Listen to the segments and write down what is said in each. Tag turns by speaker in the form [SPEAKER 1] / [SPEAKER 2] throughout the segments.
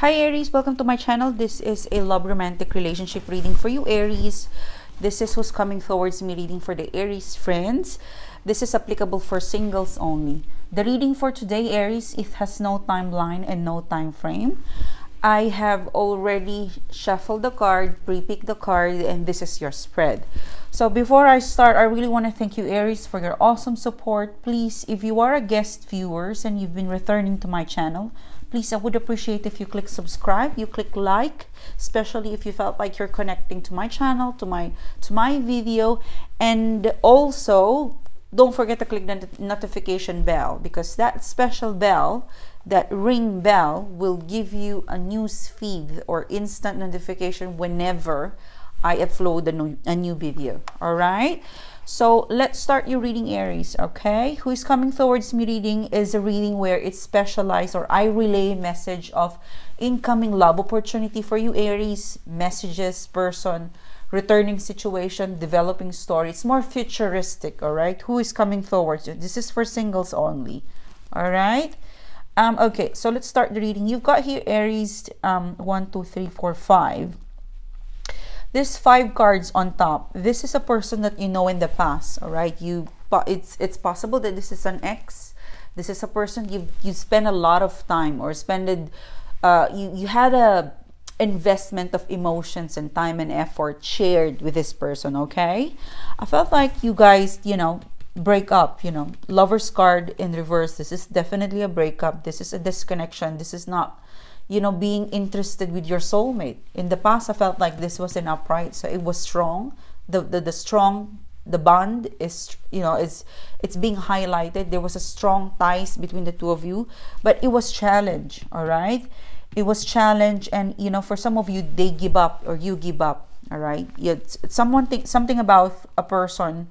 [SPEAKER 1] Hi Aries, welcome to my channel. This is a love romantic relationship reading for you Aries. This is who's coming towards me reading for the Aries friends. This is applicable for singles only. The reading for today Aries, it has no timeline and no time frame. I have already shuffled the card, pre-picked the card, and this is your spread. So before I start, I really want to thank you Aries for your awesome support. Please, if you are a guest viewers and you've been returning to my channel, please, I would appreciate if you click subscribe, you click like, especially if you felt like you're connecting to my channel, to my video. And also, don't forget to click the notification bell, because that special bell, that ring bell, will give you a news feed or instant notification whenever I upload a new video. All right? So let's start your reading Aries, okay? Who is coming towards me reading is a reading where it's specialized, or I relay a message of incoming love opportunity for you Aries, messages, person, returning situation, developing story. It's more futuristic, all right? Who is coming towards you? This is for singles only, all right? Okay, so let's start the reading. You've got here Aries 1, 2, 3, 4, 5. There's 5 cards on top. This is a person that you know in the past, all right? It's possible that this is an ex. This is a person you spend a lot of time, or you had a investment of emotions and time and effort shared with this person, okay? I felt like you guys, break up, Lover's card in reverse. This is definitely a breakup. This is a disconnection. This is not being interested with your soulmate. In the past, I felt like this was an upright, so it was strong. The bond is, it's being highlighted. There was a strong ties between the two of you, but it was challenge, all right? It was challenge, and for some of you, they give up or you give up, all right? Someone think something about a person.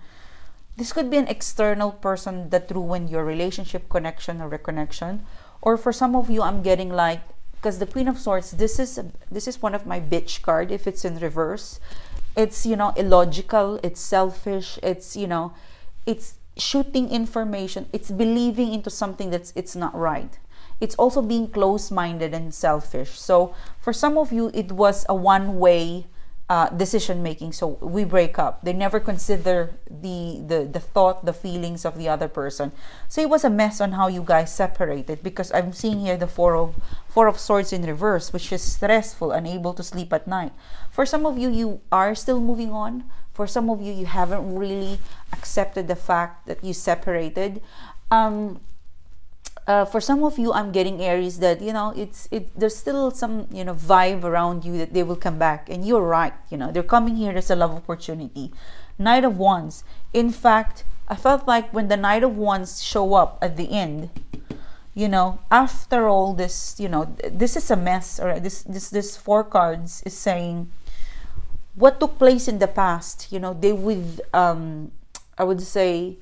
[SPEAKER 1] This could be an external person that ruined your relationship, connection, or reconnection. Or for some of you, I'm getting like, because the Queen of Swords, this is one of my bitch card if it's in reverse. It's illogical, it's selfish, it's it's shooting information, it's believing into something it's not right. It's also being close-minded and selfish. So for some of you, it was a one-way decision making. So we break up. They never consider the thought, the feelings of the other person. So it was a mess on how you guys separated, because I'm seeing here the four of swords in reverse, which is stressful, unable to sleep at night. For some of you, you are still moving on. For some of you, you haven't really accepted the fact that you separated. For some of you, I'm getting Aries that there's still some vibe around you that they will come back, and you're right. They're coming here as a love opportunity. Knight of Wands. In fact, I felt like when the Knight of Wands show up at the end, after all this, this is a mess. All right, this 4 cards is saying what took place in the past. They would I would say.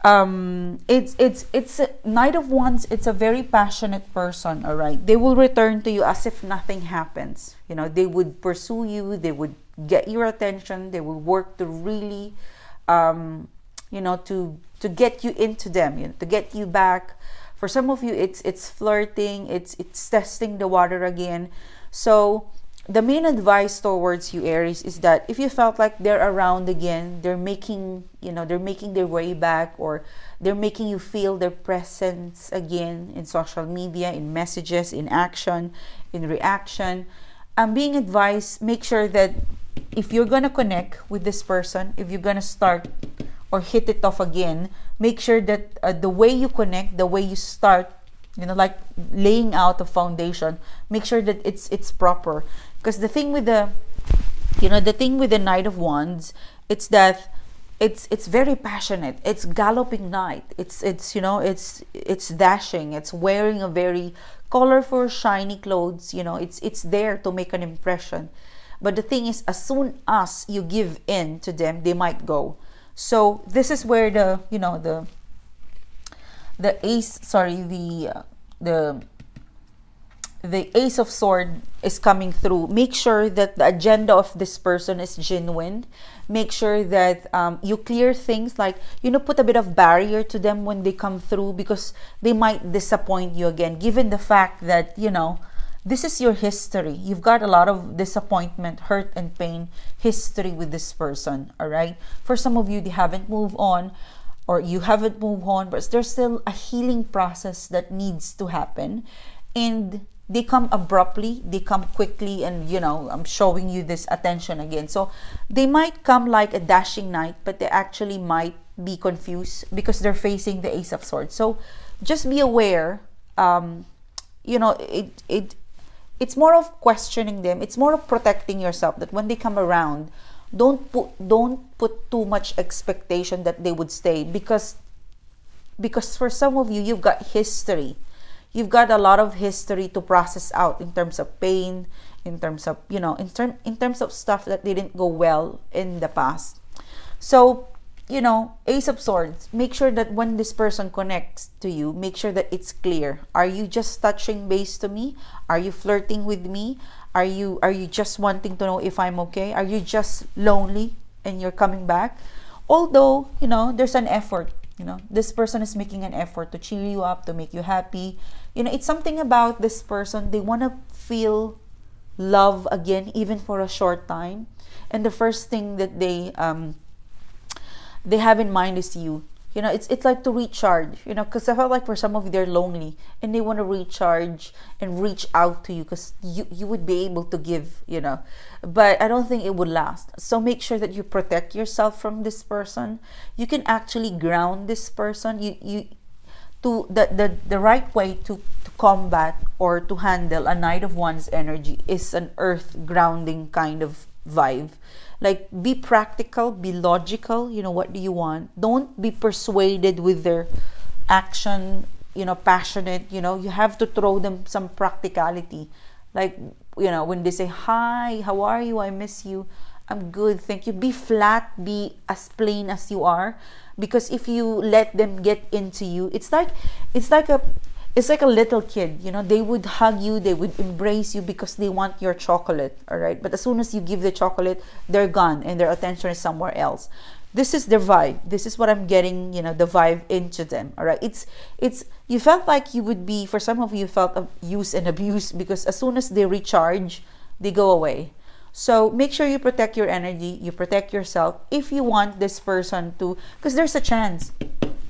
[SPEAKER 1] It's a Knight of Wands. It's a very passionate person, all right? They will return to you as if nothing happens. They would pursue you, they would get your attention, they will work to really to get you into them, to get you back. For some of you, it's flirting, it's testing the water again. So the main advice towards you Aries is that if you felt like they're around again, they're making their way back, or they're making you feel their presence again in social media, in messages, in action, in reaction, I'm being advised, make sure that if you're gonna connect with this person, if you're gonna start or hit it off again, make sure that the way you connect, the way you start, like laying out a foundation, make sure that it's proper. Because the thing with the Knight of Wands, it's that it's very passionate. It's galloping knight. It's dashing. It's wearing a very colorful, shiny clothes. It's there to make an impression. But the thing is, as soon as you give in to them, they might go. So this is where the Ace of Swords is coming through. Make sure that the agenda of this person is genuine. Make sure that you clear things, like put a bit of barrier to them when they come through, because they might disappoint you again, given the fact that This is your history. You've got a lot of disappointment, hurt, and pain history with this person, all right? For some of you, they haven't moved on, or you haven't moved on, but there's still a healing process that needs to happen. And they come abruptly, they come quickly, and I'm showing you this attention again. So they might come like a dashing knight, but they actually might be confused because they're facing the Ace of Swords. So just be aware. It's more of questioning them. It's more of protecting yourself, that when they come around, don't put too much expectation that they would stay, because for some of you, you've got history. You've got a lot of history to process out in terms of pain, in terms of, in terms of stuff that didn't go well in the past. So, Ace of Swords, make sure that when this person connects to you, make sure that it's clear. Are you just touching base to me? Are you flirting with me? Are you just wanting to know if I'm okay? Are you just lonely and you're coming back? Although, there's an effort. This person is making an effort to cheer you up, to make you happy. It's something about this person. They want to feel love again, even for a short time. And the first thing that they have in mind is you. It's like to recharge, because I felt like for some of you, they're lonely and they want to recharge and reach out to you, because you would be able to give, but I don't think it would last. So make sure that you protect yourself from this person. You can actually ground this person. The right way to combat or to handle a Knight of Wands energy is an earth grounding kind of vibe. Like, be practical, be logical. What do you want? Don't be persuaded with their action, passionate. You have to throw them some practicality. Like, when they say, hi, how are you? I miss you. I'm good, thank you. Be flat, be as plain as you are. Because if you let them get into you, it's like a little kid, they would hug you, they would embrace you because they want your chocolate, all right? But as soon as you give the chocolate, they're gone and their attention is somewhere else. This is their vibe. This is what I'm getting, the vibe into them, all right? You felt like you would be, for some of you, felt use and abuse, because as soon as they recharge, they go away. So make sure you protect your energy, you protect yourself if you want this person to, because there's a chance.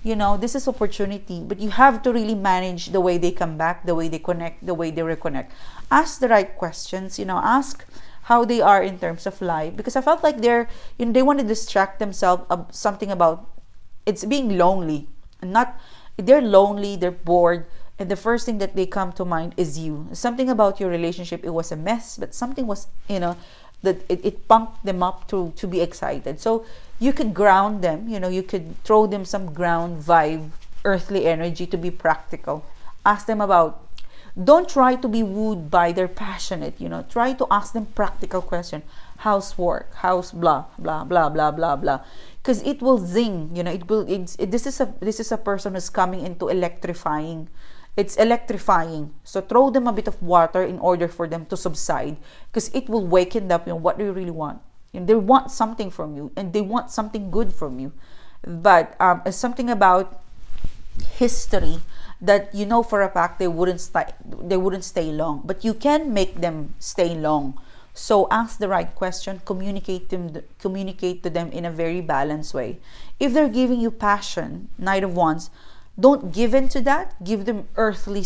[SPEAKER 1] This is opportunity, but you have to really manage the way they come back, the way they connect, the way they reconnect. Ask the right questions, ask how they are in terms of life, because I felt like they want to distract themselves of something about it's being lonely. They're lonely, they're bored, and the first thing that they come to mind is you. Something about your relationship, it was a mess, but something was, that it pumped them up to be excited. So you could ground them, you could throw them some ground vibe, earthly energy, to be practical. Ask them about, don't try to be wooed by their passionate, try to ask them practical question. How's work? How's blah, blah, blah, blah, blah, blah. Because it will zing, this is a person who's coming into electrifying. It's electrifying. So throw them a bit of water in order for them to subside, because it will waken up. What do you really want? And they want something from you, and they want something good from you. But it's something about history that for a fact they wouldn't stay long, but you can make them stay long. So ask the right question, communicate to them in a very balanced way. If they're giving you passion, Knight of Wands, don't give in to that. Give them earthly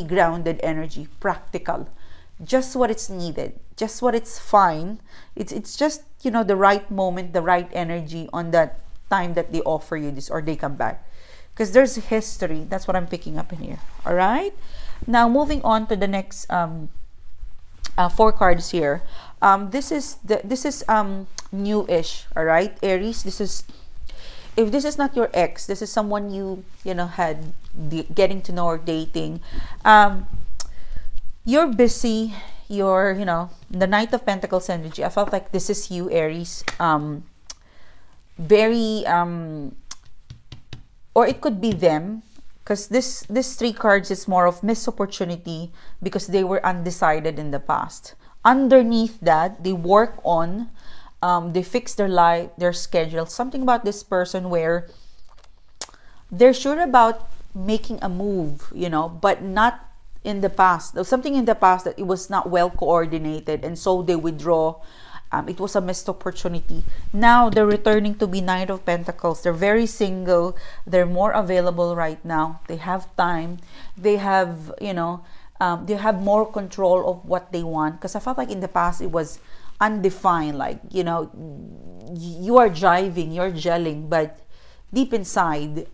[SPEAKER 1] grounded energy, practical, just what it's needed, just what it's fine. It's just the right moment, the right energy on that time that they offer you this, or they come back, because there's history. That's what I'm picking up in here. All right. Now moving on to the next 4 cards here. This is new-ish. All right, Aries. If this is not your ex, this is someone you had getting to know or dating. You're busy. You're the Knight of Pentacles energy. I felt like this is you, Aries. Very or it could be them, because this 3 cards is more of missed opportunity because they were undecided in the past. Underneath that, they work on. They fix their life, their schedule. Something about this person where they're sure about making a move, but not in the past. There was something in the past that it was not well coordinated, and so they withdraw. It was a missed opportunity. Now they're returning to be Knight of Pentacles. They're very single. They're more available right now. They have time. They have, they have more control of what they want. Because I felt like in the past it was undefined. Like, you are jiving, you're gelling, but deep inside,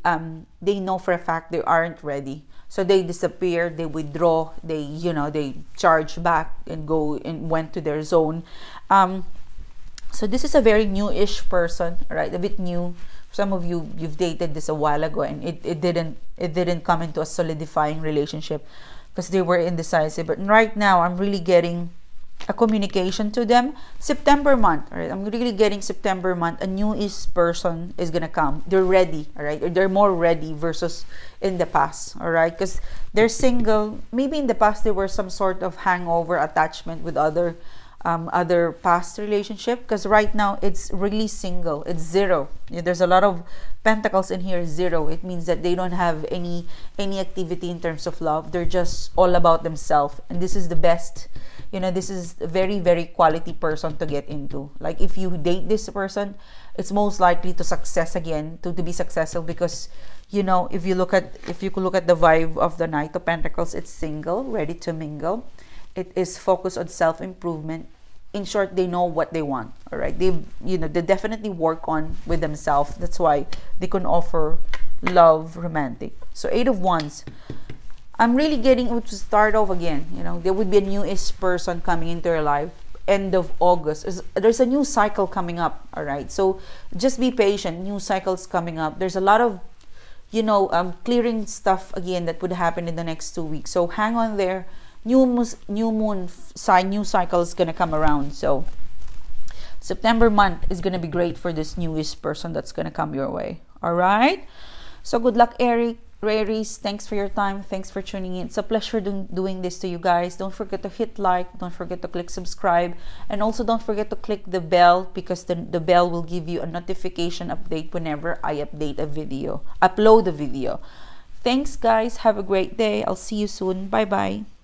[SPEAKER 1] they know for a fact they aren't ready. So they disappear, they withdraw, they charge back and go and went to their zone. So this is a very new-ish person, right? A bit new. Some of you've dated this a while ago, and it didn't come into a solidifying relationship because they were indecisive. But right now, I'm really getting a communication to them. September month, all right? I'm really getting September month. A newish person is gonna come. They're ready, all right? Or they're more ready versus in the past, all right? Because they're single. Maybe in the past there were some sort of hangover attachment with other past relationship. Because right now it's really single. It's zero. There's a lot of pentacles in here. Zero. It means that they don't have any activity in terms of love. They're just all about themselves, and this is the best. This is a very, very quality person to get into. Like, if you date this person, it's most likely to success again, to be successful, because if you could look at the vibe of the Knight of Pentacles, it's single, ready to mingle. It is focused on self-improvement. In short, they know what they want. All right, they definitely work on with themselves. That's why they can offer love, romantic. So 8 of Wands. I'm really getting to start off again. There would be a newish person coming into your life. End of August. There's a new cycle coming up. All right. So just be patient. New cycles coming up. There's a lot of, clearing stuff again that would happen in the next 2 weeks. So hang on there. New moon sign, new cycle is gonna come around. So September month is gonna be great for this newish person that's gonna come your way. All right. So good luck, Aries. Thanks for your time. Thanks for tuning in. It's a pleasure doing this to you guys. Don't forget to hit like. Don't forget to click subscribe. And also don't forget to click the bell, because the bell will give you a notification update whenever I upload a video. Thanks, guys. Have a great day. I'll see you soon. Bye-bye.